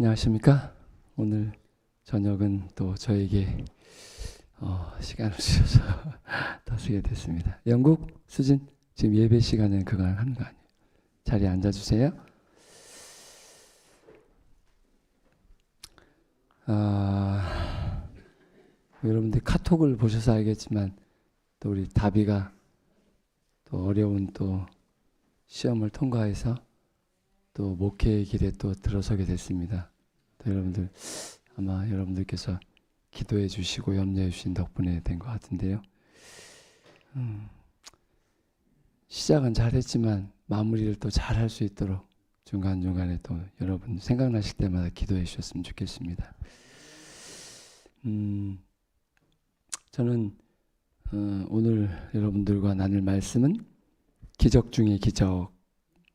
안녕하십니까? 오늘 저녁은 또 저에게 시간을 주셔서 다쓰게 됐습니다. 영국 수진 지금 예배 시간에 그걸 하는 거 아니에요? 자리에 앉아주세요. 여러분들 카톡을 보셔서 알겠지만 또 우리 다비가 또 어려운 또 시험을 통과해서 또 목회의 길에 또 들어서게 됐습니다. 또 여러분들 아마 여러분들께서 기도해 주시고 염려해 주신 덕분에 된 것 같은데요. 시작은 잘했지만 마무리를 또 잘할 수 있도록 중간중간에 또 여러분 생각나실 때마다 기도해 주셨으면 좋겠습니다. 저는 오늘 여러분들과 나눌 말씀은 기적 중의 기적,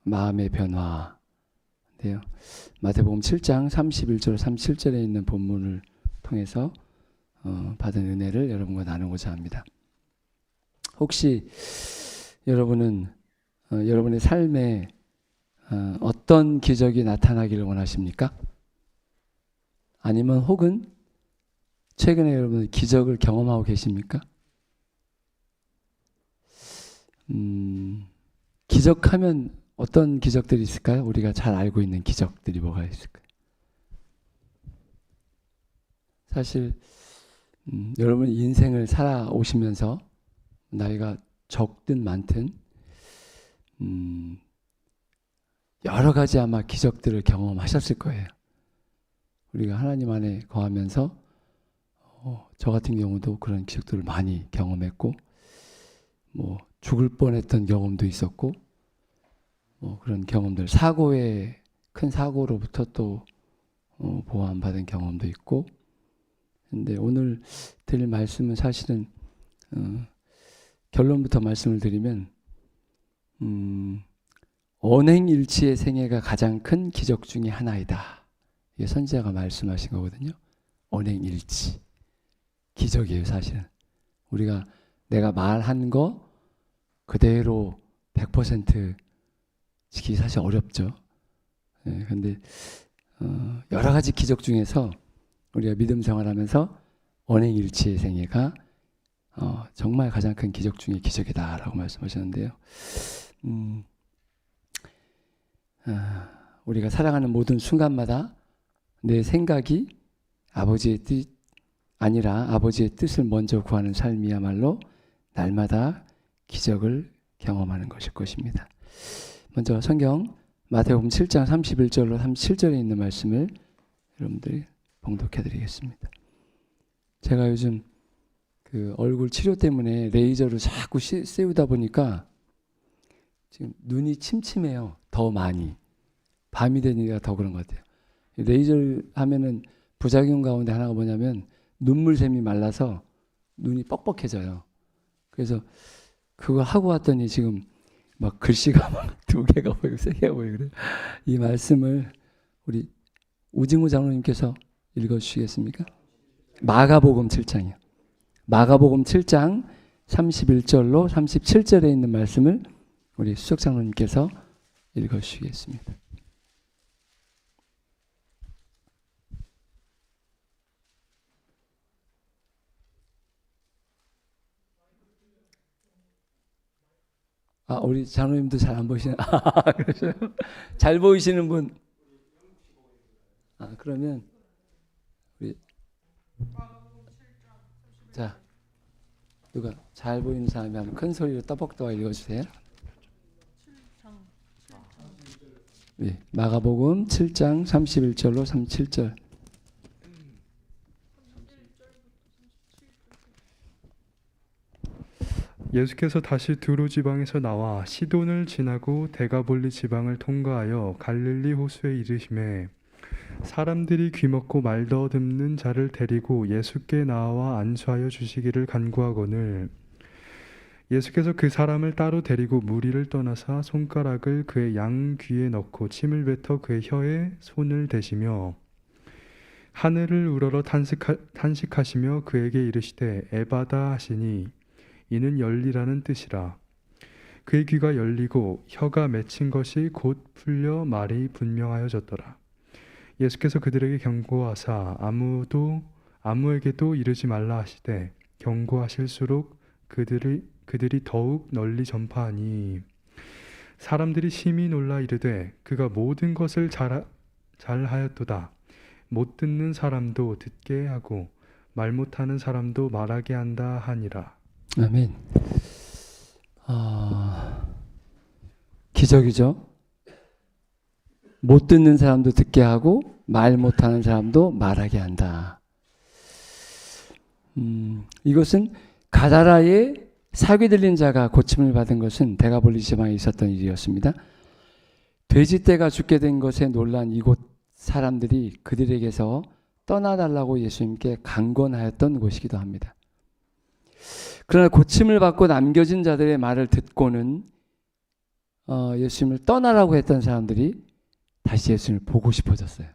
마음의 변화인데요. 마태복음 7장 31절 37절에 있는 본문을 통해서 받은 은혜를 여러분과 나누고자 합니다. 혹시 여러분은 여러분의 삶에 어떤 기적이 나타나기를 원하십니까? 아니면 혹은 최근에 여러분 기적을 경험하고 계십니까? 기적하면 어떤 기적들이 있을까요? 우리가 잘 알고 있는 기적들이 뭐가 있을까요? 사실 여러분 인생을 살아오시면서 나이가 적든 많든 여러 가지 아마 기적들을 경험하셨을 거예요. 우리가 하나님 안에 거하면서 저 같은 경우도 그런 기적들을 많이 경험했고 뭐 죽을 뻔했던 경험도 있었고 그런 경험들, 큰 사고로부터 또 보호받은 경험도 있고. 근데 오늘 드릴 말씀은 사실은 결론부터 말씀을 드리면 언행일치의 생애가 가장 큰 기적 중에 하나이다. 이게 선지자가 말씀하신 거거든요. 언행일치 기적이에요. 사실은 우리가 내가 말한 거 그대로 100% 지키기 사실 어렵죠. 근데 여러 가지 기적 중에서 우리가 믿음 생활하면서 언행일치의 생애가 정말 가장 큰 기적 중의 기적이다라고 말씀하셨는데요. 우리가 살아가는 모든 순간마다 내 생각이 아버지의 뜻 아니라 아버지의 뜻을 먼저 구하는 삶이야말로 날마다 기적을 경험하는 것일 것입니다. 먼저 성경 마태복음 7장 31절로 37절에 있는 말씀을 여러분들이 봉독해 드리겠습니다. 제가 요즘 그 얼굴 치료 때문에 레이저를 자꾸 씌우다 보니까 지금 눈이 침침해요. 더 많이. 밤이 되니까 더 그런 것 같아요. 레이저를 하면은 부작용 가운데 하나가 뭐냐면 눈물샘이 말라서 눈이 뻑뻑해져요. 그래서 그거 하고 왔더니 지금 막 글씨가 막 2개가 보이고 3개가 보이고 그래요. 이 말씀을 우리 우징우 장로님께서 읽어주시겠습니까? 마가복음 7장이요. 마가복음 7장 31절로 37절에 있는 말씀을 우리 수석 장로님께서 읽어주시겠습니다. 우리 장로님도 잘 안 보이시나? 그러세요? 잘 보이시는 분? 그러면 우리 자 누가 잘 보이는 사람이 한번 큰 소리로 떠벅떠벅 읽어주세요. 네, 마가복음 7장 31절로 37절. 예수께서 다시 두로 지방에서 나와 시돈을 지나고 데가볼리 지방을 통과하여 갈릴리 호수에 이르시매 사람들이 귀먹고 말더듬는 자를 데리고 예수께 나와 안수하여 주시기를 간구하거늘 예수께서 그 사람을 따로 데리고 무리를 떠나사 손가락을 그의 양 귀에 넣고 침을 뱉어 그의 혀에 손을 대시며 하늘을 우러러 탄식하시며 그에게 이르시되 에바다 하시니 이는 열리라는 뜻이라. 그의 귀가 열리고 혀가 맺힌 것이 곧 풀려 말이 분명하여졌더라. 예수께서 그들에게 경고하사 아무에게도 이르지 말라 하시되 경고하실수록 그들이 더욱 널리 전파하니 사람들이 심히 놀라 이르되 그가 모든 것을 잘하였도다. 못 듣는 사람도 듣게 하고 말 못하는 사람도 말하게 한다 하니라. 아멘. 기적이죠. 못 듣는 사람도 듣게 하고 말 못하는 사람도 말하게 한다. 이것은 가다라에 사귀 들린 자가 고침을 받은 것은 데가볼리 지방에 있었던 일이었습니다. 돼지떼가 죽게 된 것에 놀란 이곳 사람들이 그들에게서 떠나달라고 예수님께 강권하였던 곳이기도 합니다. 그러나 고침을 받고 남겨진 자들의 말을 듣고는 예수님을 떠나라고 했던 사람들이 다시 예수님을 보고 싶어졌어요.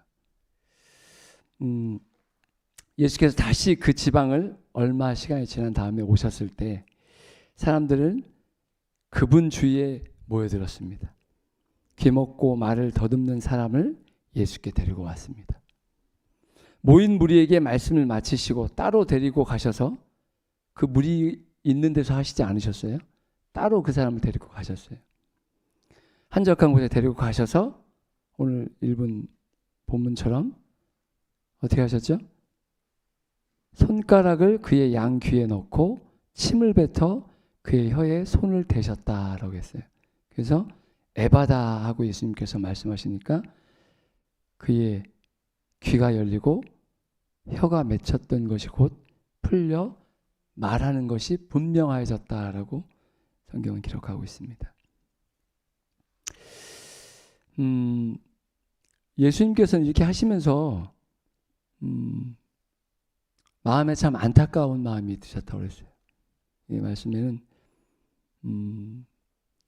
예수께서 다시 그 지방을 얼마 시간이 지난 다음에 오셨을 때 사람들은 그분 주위에 모여들었습니다. 귀먹고 말을 더듬는 사람을 예수께 데리고 왔습니다. 모인 무리에게 말씀을 마치시고 따로 데리고 가셔서 그 무리 있는 데서 하시지 않으셨어요? 따로 그 사람을 데리고 가셨어요. 한적한 곳에 데리고 가셔서 오늘 1분 본문처럼 어떻게 하셨죠? 손가락을 그의 양 귀에 넣고 침을 뱉어 그의 혀에 손을 대셨다라고 했어요. 그래서 에바다 하고 예수님께서 말씀하시니까 그의 귀가 열리고 혀가 맺혔던 것이 곧 풀려 말하는 것이 분명해졌다라고 성경은 기록하고 있습니다. 예수님께서는 이렇게 하시면서 마음에 참 안타까운 마음이 드셨다고 그랬어요. 이 말씀에는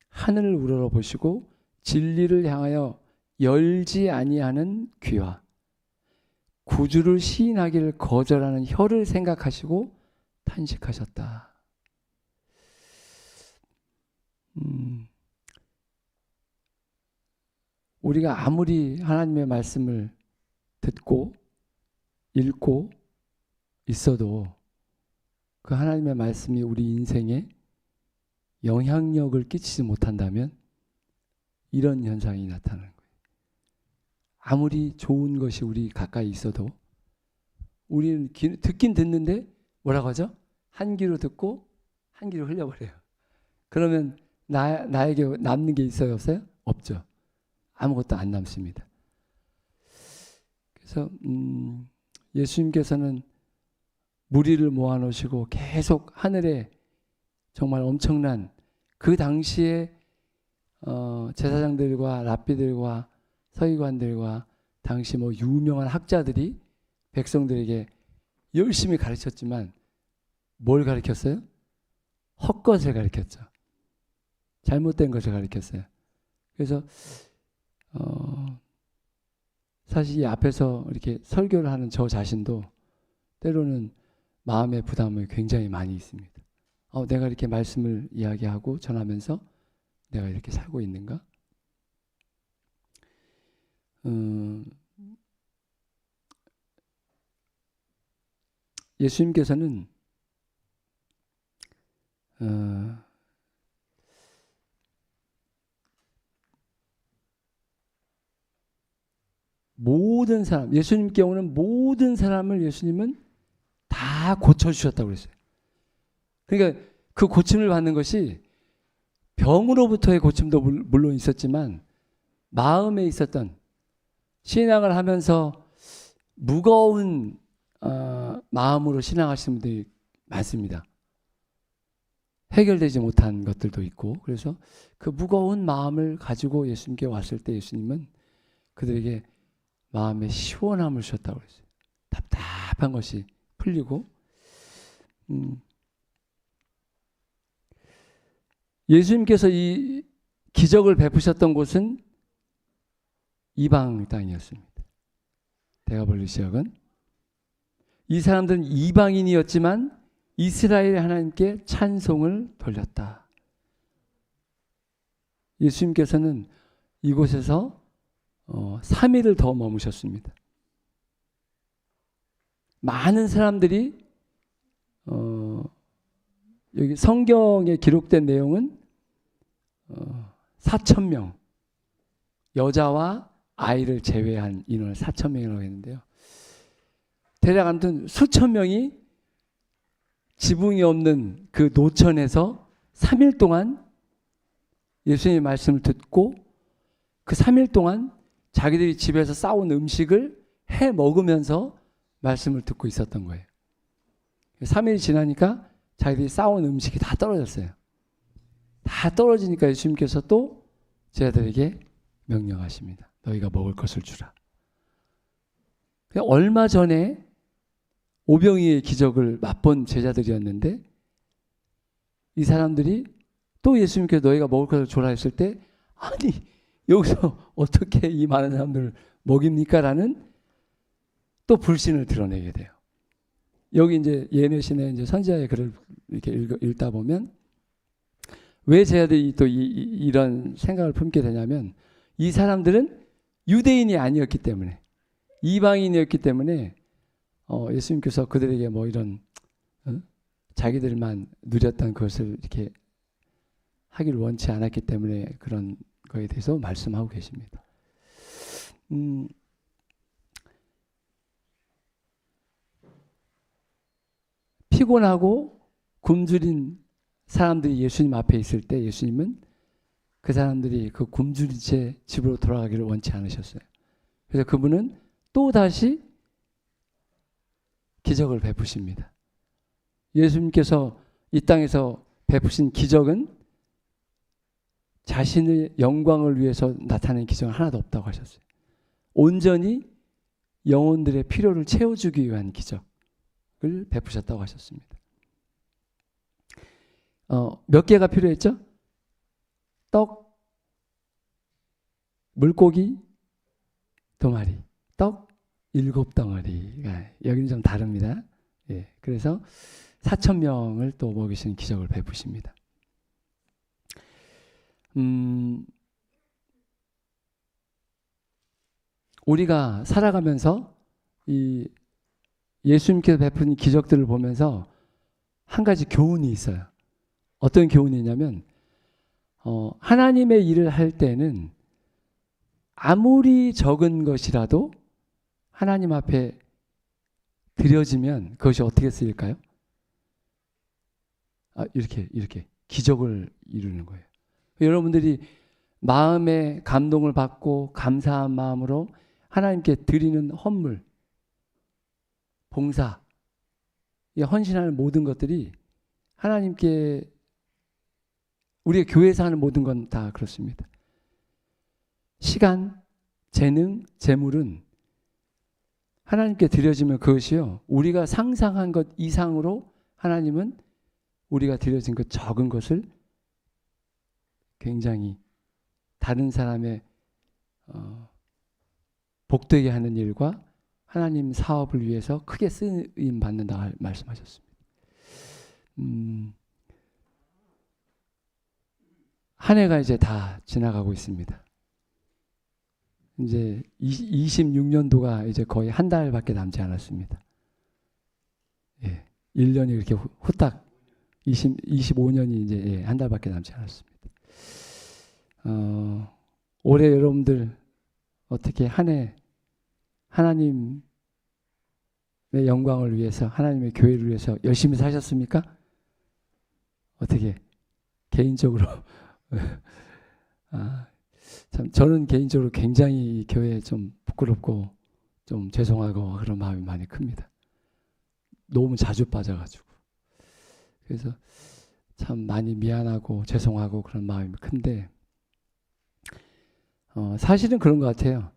하늘을 우러러보시고 진리를 향하여 열지 아니하는 귀와 구주를 시인하기를 거절하는 혀를 생각하시고 탄식하셨다. 우리가 아무리 하나님의 말씀을 듣고 읽고 있어도 그 하나님의 말씀이 우리 인생에 영향력을 끼치지 못한다면 이런 현상이 나타나는 거예요. 아무리 좋은 것이 우리 가까이 있어도 우리는 듣긴 듣는데 뭐라고 하죠? 한 귀로 듣고 한 귀로 흘려버려요. 그러면 나에게 남는 게 있어요? 없어요? 없죠. 아무것도 안 남습니다. 그래서 예수님께서는 무리를 모아놓으시고 계속 하늘에 정말 엄청난 그 당시에 제사장들과 랍비들과 서기관들과 당시 뭐 유명한 학자들이 백성들에게 열심히 가르쳤지만 뭘 가르쳤어요? 헛것을 가르쳤죠. 잘못된 것을 가르쳤어요. 그래서 사실 이 앞에서 이렇게 설교를 하는 저 자신도 때로는 마음의 부담이 굉장히 많이 있습니다. 내가 이렇게 말씀을 이야기하고 전하면서 내가 이렇게 살고 있는가? 예수님께서는 모든 사람, 예수님께 오는 모든 사람을 예수님은 다 고쳐주셨다고 그랬어요. 그러니까 그 고침을 받는 것이 병으로부터의 고침도 물론 있었지만 마음에 있었던 신앙을 하면서 무거운 마음으로 신앙하시는 분들이 많습니다. 해결되지 못한 것들도 있고 그래서 그 무거운 마음을 가지고 예수님께 왔을 때 예수님은 그들에게 마음의 시원함을 주셨다고 그랬어요. 답답한 것이 풀리고 예수님께서 이 기적을 베푸셨던 곳은 이방 땅이었습니다. 데가볼리 지역은 이 사람들은 이방인이었지만 이스라엘 하나님께 찬송을 돌렸다. 예수님께서는 이곳에서 3일을 더 머무셨습니다. 많은 사람들이 여기 성경에 기록된 내용은 4,000명, 여자와 아이를 제외한 인원을 4,000명이라고 했는데요. 대략 아무튼 수천 명이 지붕이 없는 그 노천에서 3일 동안 예수님의 말씀을 듣고 그 3일 동안 자기들이 집에서 싸온 음식을 해 먹으면서 말씀을 듣고 있었던 거예요. 3일이 지나니까 자기들이 싸온 음식이 다 떨어졌어요. 다 떨어지니까 예수님께서 또 제자들에게 명령하십니다. 너희가 먹을 것을 주라. 얼마 전에 오병이의 기적을 맛본 제자들이었는데 이 사람들이 또 예수님께서 너희가 먹을 것을 주라 했을 때 아니 여기서 어떻게 이 많은 사람들을 먹입니까? 라는 또 불신을 드러내게 돼요. 여기 이제 예매신의 이제 선지자의 글을 이렇게 읽다 보면 왜 제자들이 또 이런 생각을 품게 되냐면 이 사람들은 유대인이 아니었기 때문에 이방인이었기 때문에 예수님께서 그들에게 뭐 이런 자기들만 누렸던 것을 이렇게 하기를 원치 않았기 때문에 그런 거에 대해서 말씀하고 계십니다. 피곤하고 굶주린 사람들이 예수님 앞에 있을 때 예수님은 그 사람들이 그 굶주린 채 집으로 돌아가기를 원치 않으셨어요. 그래서 그분은 또 다시 기적을 베푸십니다. 예수님께서 이 땅에서 베푸신 기적은 자신의 영광을 위해서 나타낸 기적은 하나도 없다고 하셨어요. 온전히 영혼들의 필요를 채워주기 위한 기적을 베푸셨다고 하셨습니다. 몇 개가 필요했죠? 떡, 물고기 2마리, 떡 7덩어리. 여기는 좀 다릅니다. 예, 그래서 4,000명을 또 먹이시는 기적을 베푸십니다. 우리가 살아가면서 이 예수님께서 베푼 기적들을 보면서 한 가지 교훈이 있어요. 어떤 교훈이냐면 하나님의 일을 할 때는 아무리 적은 것이라도 하나님 앞에 드려지면 그것이 어떻게 쓰일까요? 이렇게 기적을 이루는 거예요. 여러분들이 마음의 감동을 받고 감사한 마음으로 하나님께 드리는 헌물, 봉사, 헌신하는 모든 것들이 하나님께 우리가 교회에서 하는 모든 건 다 그렇습니다. 시간, 재능, 재물은 하나님께 드려지면 그것이요 우리가 상상한 것 이상으로 하나님은 우리가 드려진 그 적은 것을 굉장히 다른 사람의 복되게 하는 일과 하나님 사업을 위해서 크게 쓰임 받는다 말씀하셨습니다. 한 해가 이제 다 지나가고 있습니다. 이제 26년도가 이제 거의 한 달밖에 남지 않았습니다. 예, 1년이 이렇게 후딱 25년이 이제 한 달밖에 남지 않았습니다. 올해 여러분들 어떻게 한 해 하나님의 영광을 위해서 하나님의 교회를 위해서 열심히 사셨습니까? 어떻게 개인적으로 참 저는 개인적으로 굉장히 이 교회에 좀 부끄럽고 좀 죄송하고 그런 마음이 많이 큽니다. 너무 자주 빠져가지고 그래서 참 많이 미안하고 죄송하고 그런 마음이 큰데 사실은 그런 것 같아요.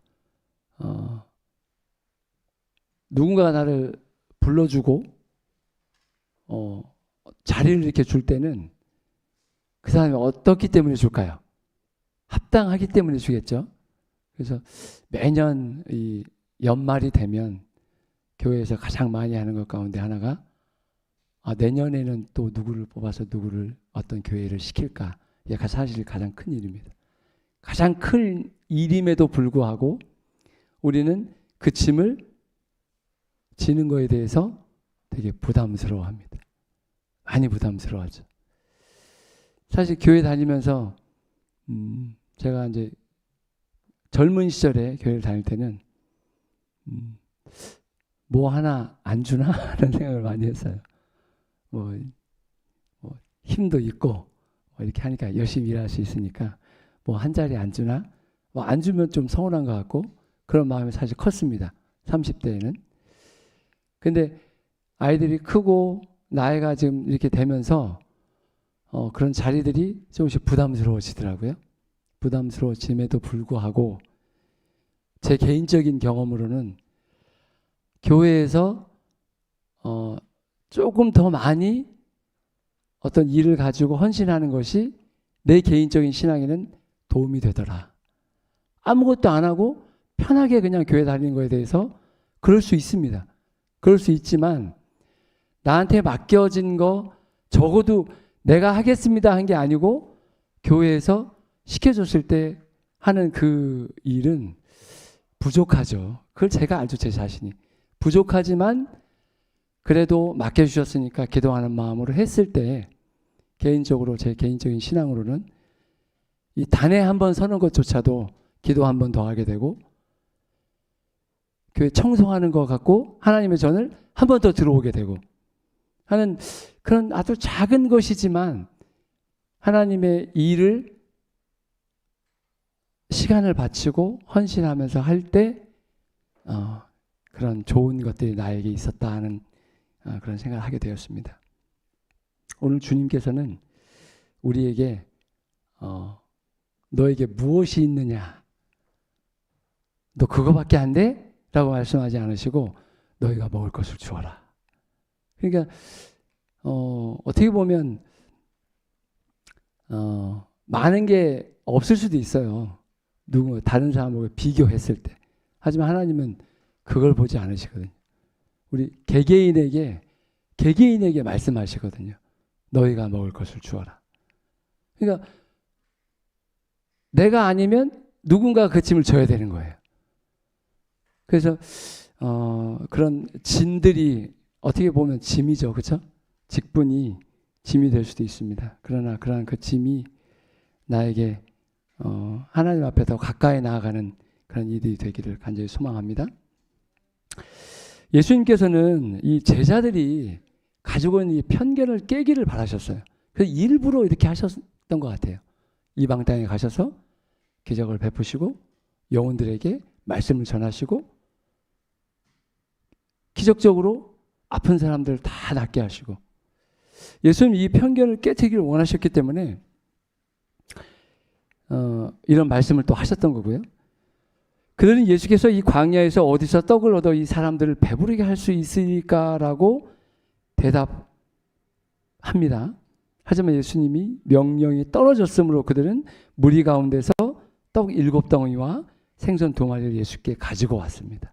누군가가 나를 불러주고 자리를 이렇게 줄 때는 그 사람이 어떻기 때문에 줄까요? 합당하기 때문에 주겠죠. 그래서 매년 이 연말이 되면 교회에서 가장 많이 하는 것 가운데 하나가 내년에는 또 누구를 뽑아서 누구를 어떤 교회를 시킬까? 이게 사실 가장 큰 일입니다. 가장 큰 일임에도 불구하고 우리는 그 짐을 지는 거에 대해서 되게 부담스러워합니다. 많이 부담스러워하죠. 사실 교회 다니면서 제가 이제 젊은 시절에 교회를 다닐 때는 뭐 하나 안 주나 하는 생각을 많이 했어요. 뭐 힘도 있고 이렇게 하니까 열심히 일할 수 있으니까 뭐 한 자리 안 주나? 뭐 안 주면 좀 서운한 것 같고 그런 마음이 사실 컸습니다. 30대에는. 근데 아이들이 크고 나이가 지금 이렇게 되면서 그런 자리들이 조금씩 부담스러워지더라고요. 부담스러워짐에도 불구하고 제 개인적인 경험으로는 교회에서 조금 더 많이 어떤 일을 가지고 헌신하는 것이 내 개인적인 신앙에는 도움이 되더라. 아무것도 안 하고 편하게 그냥 교회 다니는 거에 대해서 그럴 수 있습니다. 그럴 수 있지만 나한테 맡겨진 거 적어도 내가 하겠습니다 한 게 아니고 교회에서 시켜줬을 때 하는 그 일은 부족하죠. 그걸 제가 알죠. 제 자신이. 부족하지만 그래도 맡겨주셨으니까 기도하는 마음으로 했을 때 개인적으로 제 개인적인 신앙으로는 이 단에 한 번 서는 것조차도 기도 한 번 더 하게 되고 교회 청소하는 것 같고 하나님의 전을 한 번 더 들어오게 되고 하는 그런 아주 작은 것이지만 하나님의 일을 시간을 바치고 헌신하면서 할 때 그런 좋은 것들이 나에게 있었다 하는 그런 생각을 하게 되었습니다. 오늘 주님께서는 우리에게 너에게 무엇이 있느냐? 너 그거밖에 안 돼? 라고 말씀하지 않으시고 너희가 먹을 것을 주어라. 그러니까 어떻게 보면 많은 게 없을 수도 있어요. 다른 사람하고 비교했을 때. 하지만 하나님은 그걸 보지 않으시거든요. 우리 개개인에게 말씀하시거든요. 너희가 먹을 것을 주어라. 그러니까 내가 아니면 누군가 그 짐을 져야 되는 거예요. 그래서 그런 짐들이 어떻게 보면 짐이죠. 그렇죠? 직분이 짐이 될 수도 있습니다. 그러나 그러한 그 짐이 나에게 하나님 앞에 더 가까이 나아가는 그런 일이 되기를 간절히 소망합니다. 예수님께서는 이 제자들이 가지고 있는 이 편견을 깨기를 바라셨어요. 그래서 일부러 이렇게 하셨던 것 같아요. 이방 땅에 가셔서 기적을 베푸시고 영혼들에게 말씀을 전하시고 기적적으로 아픈 사람들을 다 낫게 하시고 예수님 이 편견을 깨트리기를 원하셨기 때문에 이런 말씀을 또 하셨던 거고요. 그들은 예수께서 이 광야에서 어디서 떡을 얻어 이 사람들을 배부르게 할 수 있으리까라고 대답합니다. 하지만 예수님이 명령이 떨어졌으므로 그들은 무리 가운데서 떡 7덩이와 생선 2마리를 예수께 가지고 왔습니다.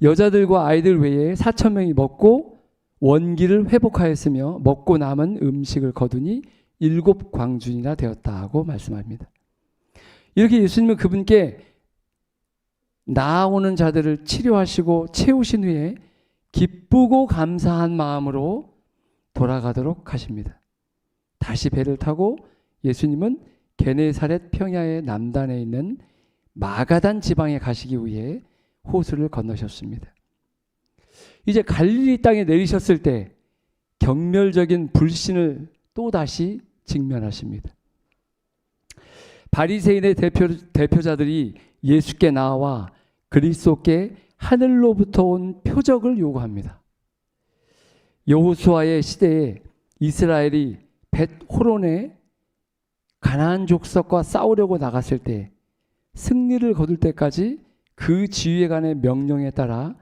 여자들과 아이들 외에 4,000명이 먹고 원기를 회복하였으며 먹고 남은 음식을 거두니 7광준이나 되었다고 말씀합니다. 이렇게 예수님은 그분께 나아오는 자들을 치료하시고 채우신 후에 기쁘고 감사한 마음으로 돌아가도록 하십니다. 다시 배를 타고 예수님은 게네사렛 평야의 남단에 있는 마가단 지방에 가시기 위해 호수를 건너셨습니다. 이제 갈릴리 땅에 내리셨을 때 경멸적인 불신을 또다시 직면하십니다. 바리새인의 대표자들이 예수께 나와 그리스도께 하늘로부터 온 표적을 요구합니다. 여호수아의 시대에 이스라엘이 벳호론에 가나안 족속과 싸우려고 나갔을 때 승리를 거둘 때까지 그 지휘관의 명령에 따라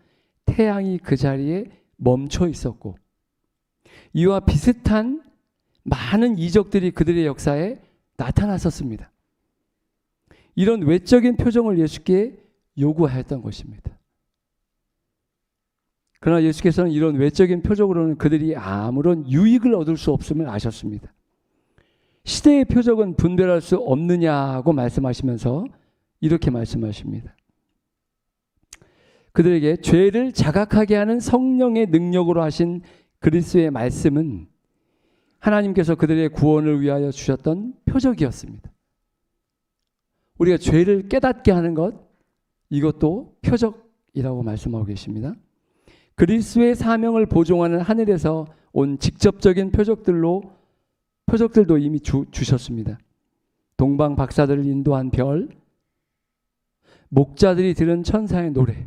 태양이 그 자리에 멈춰 있었고 이와 비슷한 많은 이적들이 그들의 역사에 나타났었습니다. 이런 외적인 표정을 예수께 요구하였던 것입니다. 그러나 예수께서는 이런 외적인 표적으로는 그들이 아무런 유익을 얻을 수 없음을 아셨습니다. 시대의 표적은 분별할 수 없느냐고 말씀하시면서 이렇게 말씀하십니다. 그들에게 죄를 자각하게 하는 성령의 능력으로 하신 그리스도의 말씀은 하나님께서 그들의 구원을 위하여 주셨던 표적이었습니다. 우리가 죄를 깨닫게 하는 것, 이것도 표적이라고 말씀하고 계십니다. 그리스도의 사명을 보증하는 하늘에서 온 직접적인 표적들도 이미 주셨습니다. 동방 박사들을 인도한 별, 목자들이 들은 천사의 노래,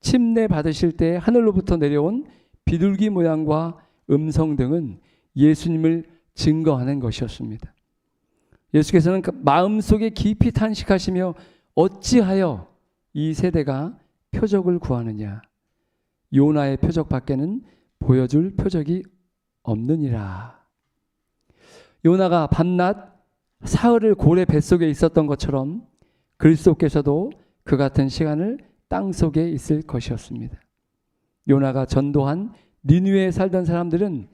침례 받으실 때 하늘로부터 내려온 비둘기 모양과 음성 등은 예수님을 증거하는 것이었습니다. 예수께서는 그 마음속에 깊이 탄식하시며 어찌하여 이 세대가 표적을 구하느냐, 요나의 표적 밖에는 보여줄 표적이 없느니라. 요나가 밤낮 사흘을 고래 뱃속에 있었던 것처럼 그리스도께서도 그 같은 시간을 땅속에 있을 것이었습니다. 요나가 전도한 니느웨에 살던 사람들은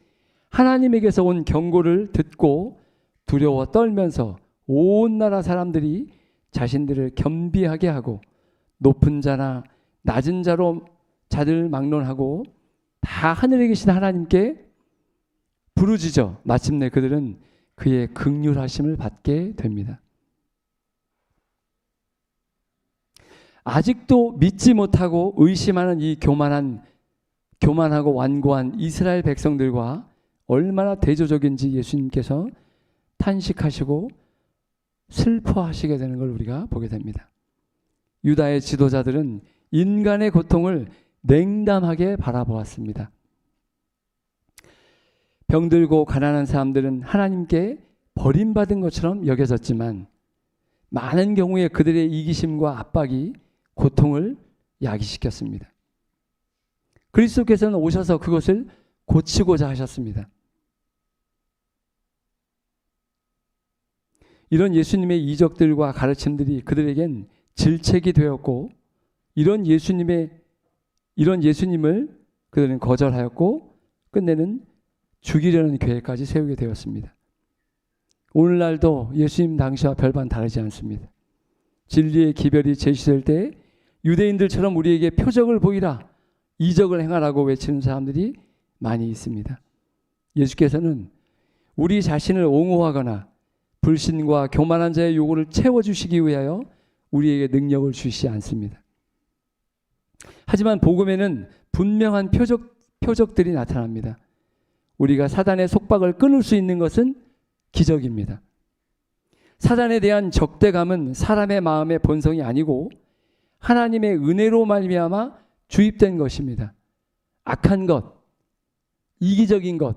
하나님에게서 온 경고를 듣고 두려워 떨면서 온 나라 사람들이 자신들을 겸비하게 하고 높은 자나 낮은 자들 막론하고 다 하늘에 계신 하나님께 부르짖어 마침내 그들은 그의 긍휼하심을 받게 됩니다. 아직도 믿지 못하고 의심하는 이 교만하고 완고한 이스라엘 백성들과 얼마나 대조적인지 예수님께서 탄식하시고 슬퍼하시게 되는 걸 우리가 보게 됩니다. 유다의 지도자들은 인간의 고통을 냉담하게 바라보았습니다. 병들고 가난한 사람들은 하나님께 버림받은 것처럼 여겨졌지만 많은 경우에 그들의 이기심과 압박이 고통을 야기시켰습니다. 그리스도께서는 오셔서 그것을 고치고자 하셨습니다. 이런 예수님의 이적들과 가르침들이 그들에겐 질책이 되었고 이런 예수님을 그들은 거절하였고 끝내는 죽이려는 계획까지 세우게 되었습니다. 오늘날도 예수님 당시와 별반 다르지 않습니다. 진리의 기별이 제시될 때 유대인들처럼 우리에게 표적을 보이라, 이적을 행하라고 외치는 사람들이 많이 있습니다. 예수께서는 우리 자신을 옹호하거나 불신과 교만한 자의 요구를 채워주시기 위하여 우리에게 능력을 주시지 않습니다. 하지만 복음에는 분명한 표적들이 나타납니다. 우리가 사단의 속박을 끊을 수 있는 것은 기적입니다. 사단에 대한 적대감은 사람의 마음의 본성이 아니고 하나님의 은혜로 말미암아 주입된 것입니다. 악한 것, 이기적인 것,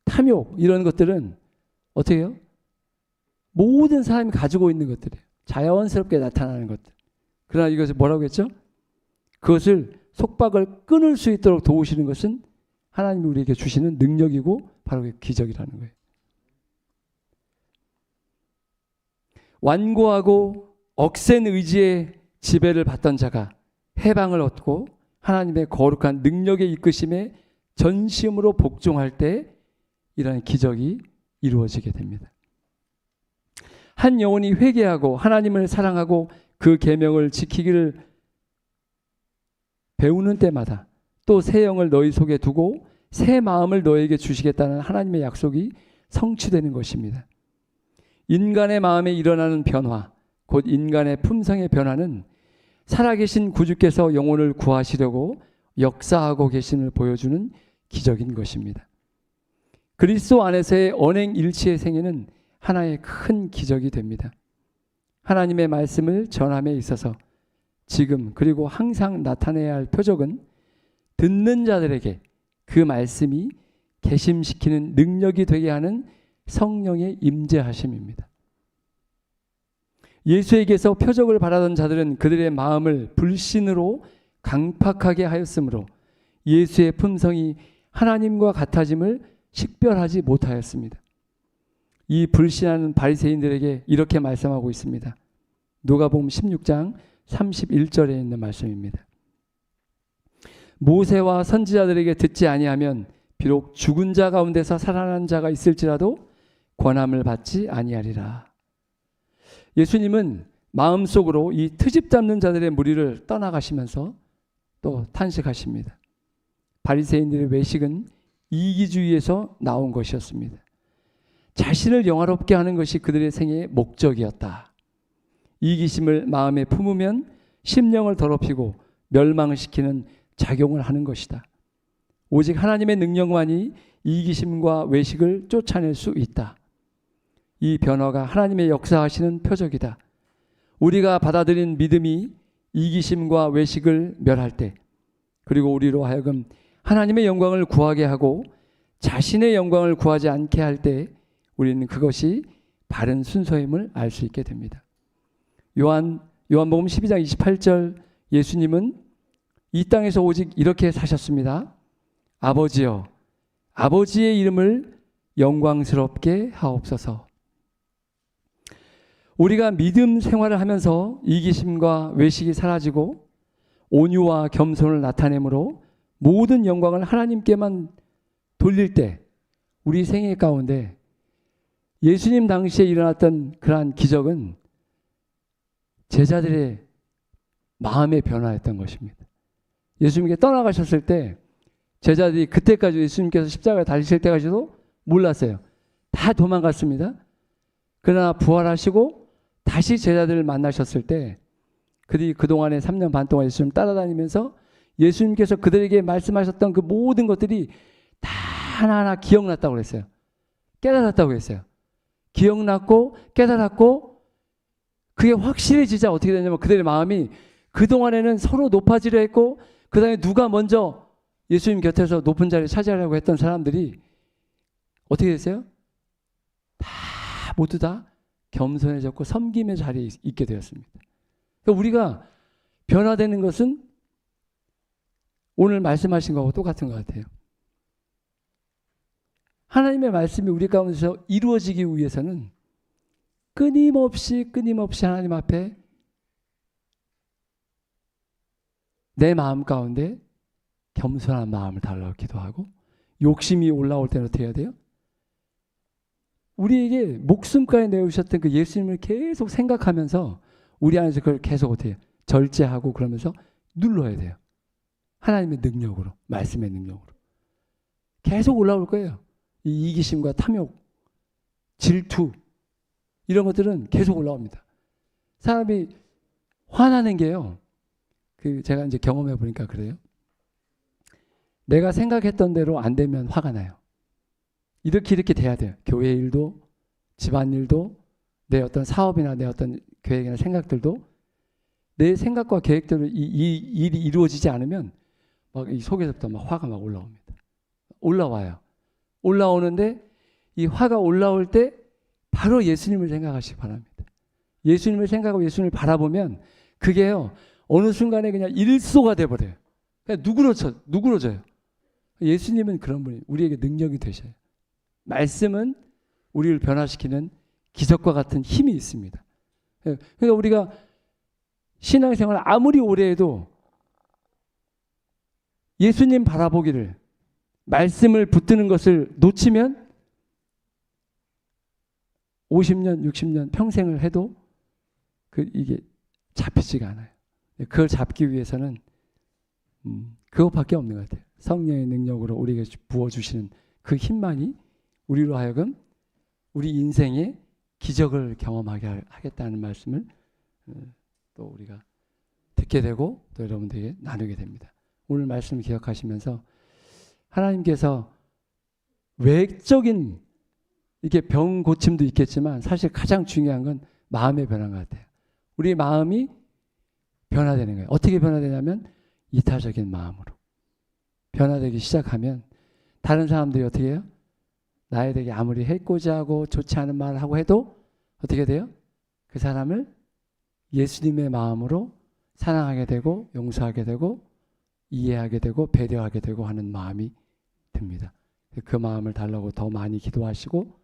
탐욕 이런 것들은 어떻게 해요? 모든 사람이 가지고 있는 것들이에요. 자연스럽게 나타나는 것들. 그러나 이것을 뭐라고 했죠? 그것을 속박을 끊을 수 있도록 도우시는 것은 하나님이 우리에게 주시는 능력이고 바로 그 기적이라는 거예요. 완고하고 억센 의지의 지배를 받던 자가 해방을 얻고 하나님의 거룩한 능력의 이끄심에 전심으로 복종할 때 이러한 기적이 이루어지게 됩니다. 한 영혼이 회개하고 하나님을 사랑하고 그 계명을 지키기를 배우는 때마다 또 새 영을 너희 속에 두고 새 마음을 너에게 주시겠다는 하나님의 약속이 성취되는 것입니다. 인간의 마음에 일어나는 변화, 곧 인간의 품성의 변화는 살아계신 구주께서 영혼을 구하시려고 역사하고 계심을 보여주는 기적인 것입니다. 그리스도 안에서의 언행일치의 생애는 하나의 큰 기적이 됩니다. 하나님의 말씀을 전함에 있어서 지금 그리고 항상 나타내야 할 표적은 듣는 자들에게 그 말씀이 개심시키는 능력이 되게 하는 성령의 임재하심입니다. 예수에게서 표적을 바라던 자들은 그들의 마음을 불신으로 강팍하게 하였으므로 예수의 품성이 하나님과 같아짐을 식별하지 못하였습니다. 이 불신하는 바리새인들에게 이렇게 말씀하고 있습니다. 누가복음 16장 31절에 있는 말씀입니다. 모세와 선지자들에게 듣지 아니하면 비록 죽은 자 가운데서 살아난 자가 있을지라도 권함을 받지 아니하리라. 예수님은 마음속으로 이 트집 잡는 자들의 무리를 떠나가시면서 또 탄식하십니다. 바리새인들의 외식은 이기주의에서 나온 것이었습니다. 자신을 영화롭게 하는 것이 그들의 생애의 목적이었다. 이기심을 마음에 품으면 심령을 더럽히고 멸망시키는 작용을 하는 것이다. 오직 하나님의 능력만이 이기심과 외식을 쫓아낼 수 있다. 이 변화가 하나님의 역사하시는 표적이다. 우리가 받아들인 믿음이 이기심과 외식을 멸할 때, 그리고 우리로 하여금 하나님의 영광을 구하게 하고 자신의 영광을 구하지 않게 할 때 우리는 그것이 바른 순서임을 알 수 있게 됩니다. 요한복음 12장 28절, 예수님은 이 땅에서 오직 이렇게 사셨습니다. 아버지여, 아버지의 이름을 영광스럽게 하옵소서. 우리가 믿음 생활을 하면서 이기심과 외식이 사라지고 온유와 겸손을 나타내므로 모든 영광을 하나님께만 돌릴 때 우리 생애 가운데 예수님 당시에 일어났던 그러한 기적은 제자들의 마음의 변화였던 것입니다. 예수님께 떠나가셨을 때 제자들이 그때까지 예수님께서 십자가에 달리실 때까지도 몰랐어요. 다 도망갔습니다. 그러나 부활하시고 다시 제자들을 만나셨을 때 그들이 그동안에 3년 반 동안 예수님 따라다니면서 예수님께서 그들에게 말씀하셨던 그 모든 것들이 다 하나하나 기억났다고 그랬어요. 깨달았다고 했어요. 기억났고 깨달았고 그게 확실해지자 어떻게 되냐면 그들의 마음이 그동안에는 서로 높아지려 했고 그 다음에 누가 먼저 예수님 곁에서 높은 자리를 차지하려고 했던 사람들이 어떻게 됐어요? 다 모두 다 겸손해졌고 섬김의 자리에 있게 되었습니다. 그러니까 우리가 변화되는 것은 오늘 말씀하신 것하고 똑같은 것 같아요. 하나님의 말씀이 우리 가운데서 이루어지기 위해서는 끊임없이 하나님 앞에 내 마음 가운데 겸손한 마음을 달라고 기도하고 욕심이 올라올 때는 어떻게 해야 돼요? 우리에게 목숨까지 내오셨던 그 예수님을 계속 생각하면서 우리 안에서 그걸 계속 어떻게 해요? 절제하고 그러면서 눌러야 돼요. 하나님의 능력으로, 말씀의 능력으로. 계속 올라올 거예요. 이 이기심과 탐욕, 질투 이런 것들은 계속 올라옵니다. 사람이 화나는 게요. 제가 이제 경험해 보니까 그래요. 내가 생각했던 대로 안 되면 화가 나요. 이렇게 돼야 돼요. 교회 일도, 집안 일도, 내 어떤 사업이나 내 어떤 계획이나 생각들도 내 생각과 계획대로 이 일이 이루어지지 않으면 막 이 속에서부터 막 화가 막 올라옵니다. 올라와요. 올라오는데 이 화가 올라올 때 바로 예수님을 생각하시기 바랍니다. 예수님을 생각하고 예수님을 바라보면 그게요. 어느 순간에 그냥 일소가 돼버려요. 그냥 누그러져요. 예수님은 그런 분이 우리에게 능력이 되셔요. 말씀은 우리를 변화시키는 기적과 같은 힘이 있습니다. 그러니까 우리가 신앙생활 아무리 오래 해도 예수님 바라보기를 말씀을 붙드는 것을 놓치면 50년, 60년 평생을 해도 이게 잡히지가 않아요. 그걸 잡기 위해서는 그것밖에 없는 것 같아요. 성령의 능력으로 우리에게 부어주시는 그 힘만이 우리로 하여금 우리 인생에 기적을 경험하게 하겠다는 말씀을 또 우리가 듣게 되고 또 여러분들에게 나누게 됩니다. 오늘 말씀 기억하시면서 하나님께서 외적인 이게 병 고침도 있겠지만 사실 가장 중요한 건 마음의 변화인 것 같아요. 우리 마음이 변화되는 거예요. 어떻게 변화되냐면 이타적인 마음으로 변화되기 시작하면 다른 사람들이 어떻게 해요? 나에 대해 아무리 해코지 하고 좋지 않은 말을 하고 해도 어떻게 돼요? 그 사람을 예수님의 마음으로 사랑하게 되고 용서하게 되고 이해하게 되고 배려하게 되고 하는 마음이 듭니다. 그 마음을 달라고 더 많이 기도하시고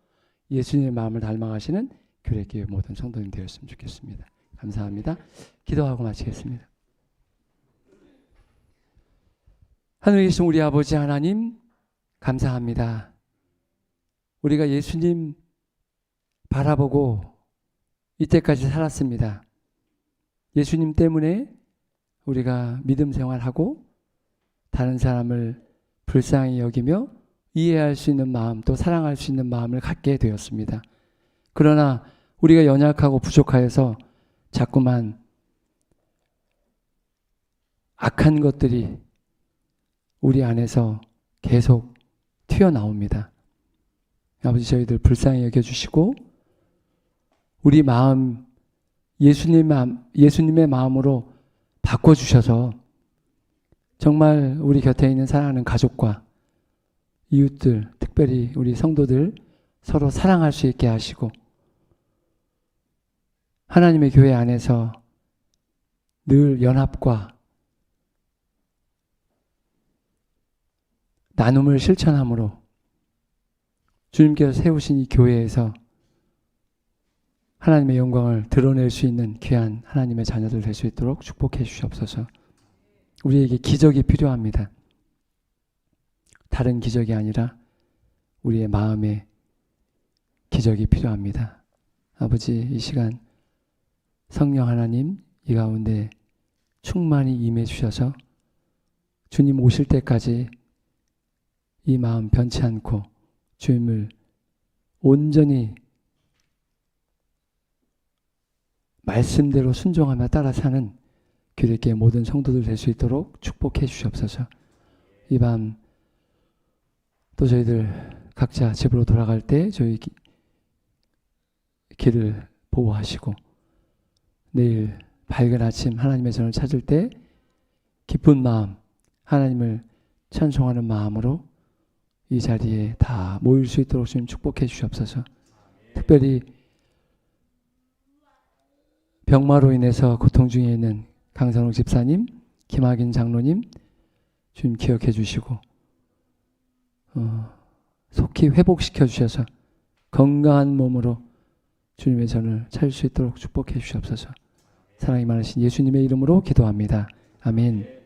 예수님의 마음을 닮아가시는 교회교회 모든 성도님 되었으면 좋겠습니다. 감사합니다. 기도하고 마치겠습니다. 하늘에 계신 우리 아버지 하나님 감사합니다. 우리가 예수님 바라보고 이때까지 살았습니다. 예수님 때문에 우리가 믿음 생활하고 다른 사람을 불쌍히 여기며 이해할 수 있는 마음, 또 사랑할 수 있는 마음을 갖게 되었습니다. 그러나 우리가 연약하고 부족하여서 자꾸만 악한 것들이 우리 안에서 계속 튀어나옵니다. 아버지, 저희들 불쌍히 여겨주시고 우리 마음, 예수님의 마음으로 바꿔주셔서 정말 우리 곁에 있는 사랑하는 가족과 이웃들, 특별히 우리 성도들 서로 사랑할 수 있게 하시고 하나님의 교회 안에서 늘 연합과 나눔을 실천함으로 주님께서 세우신 이 교회에서 하나님의 영광을 드러낼 수 있는 귀한 하나님의 자녀들 될 수 있도록 축복해 주시옵소서. 우리에게 기적이 필요합니다. 다른 기적이 아니라 우리의 마음에 기적이 필요합니다. 아버지, 이 시간 성령 하나님 이 가운데 충만히 임해 주셔서 주님 오실 때까지 이 마음 변치 않고 주님을 온전히 말씀대로 순종하며 따라 사는 교회의 모든 성도들 될 수 있도록 축복해 주시옵소서. 이 밤 또 저희들 각자 집으로 돌아갈 때 저희 길을 보호하시고 내일 밝은 아침 하나님의 전을 찾을 때 기쁜 마음, 하나님을 찬송하는 마음으로 이 자리에 다 모일 수 있도록 주님 축복해 주시옵소서. 특별히 병마로 인해서 고통 중에 있는 강선홍 집사님, 김학인 장로님 주님 기억해 주시고 속히 회복시켜 주셔서 건강한 몸으로 주님의 전을 찾을 수 있도록 축복해 주시옵소서. 사랑이 많으신 예수님의 이름으로 기도합니다. 아멘.